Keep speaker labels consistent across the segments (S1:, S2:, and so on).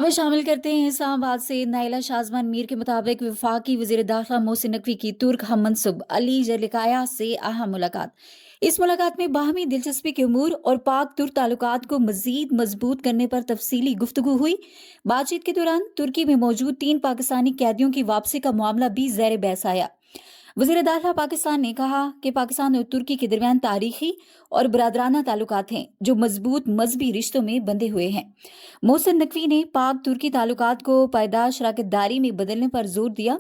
S1: खबर शामिल करते हैं इस्लामाबाद से। नाइला शाजमान मीर के मुताबिक वफाकी वजीर दाखिला मोहसिन नकवी की तुर्क हम मनसब अली जलिकाया से अहम मुलाकात। इस मुलाकात में बाहमी दिलचस्पी के उमूर और पाक तुर्क ताल्लुकात को मजीद मजबूत करने पर तफसीली गुफ्तगू हुई। बातचीत के दौरान तुर्की में मौजूद 3 पाकिस्तानी कैदियों की वापसी का मामला भी ज़ेर बहस आया। वज़ीर दाखिला पाकिस्तान ने कहा कि पाकिस्तान और तुर्की के दरमियान तारीखी और बरादराना ताल्लुकात हैं जो मजबूत मजहबी रिश्तों में बंधे हुए हैं। मोहसिन नकवी ने पाक तुर्की ताल्लुकात को पायदार शराकतदारी में बदलने पर जोर दिया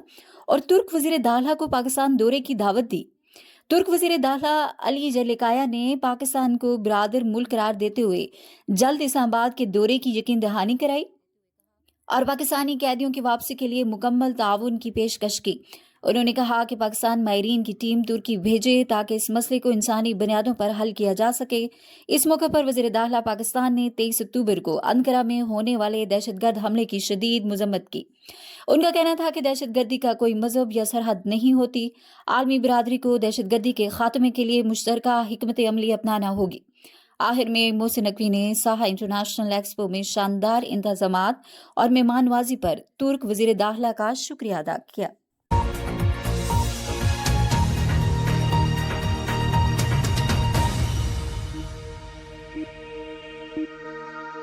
S1: और तुर्क वज़ीर दाखिला को पाकिस्तान दौरे की दावत दी। तुर्क वज़ीर दाखिला अली जलिकाया ने पाकिस्तान को बरादर मुल्क करार देते हुए जल्द इस्लामाबाद के दौरे की यकीन दहानी कराई और पाकिस्तानी कैदियों की वापसी के लिए मुकम्मल ताउन की पेशकश की। उन्होंने कहा कि पाकिस्तान माहिरीन की टीम तुर्की भेजे ताकि इस मसले को इंसानी बुनियादों पर हल किया जा सके। इस मौके पर वज़ीर दाखिला पाकिस्तान ने 23 अक्टूबर को अंकारा में होने वाले दहशतगर्द हमले की शदीद मजम्मत की। उनका कहना था कि दहशतगर्दी का कोई मजहब या सरहद नहीं होती। आलमी बिरादरी को दहशतगर्दी के खात्मे के लिए मुश्तरका हिकमत अमली अपनाना होगी। आखिर में मोहसिन नकवी ने साहा इंटरनेशनल एक्सपो में शानदार इंतजामात और मेहमान नवाजी पर तुर्क वज़ीर दाखिला का शुक्रिया अदा किया।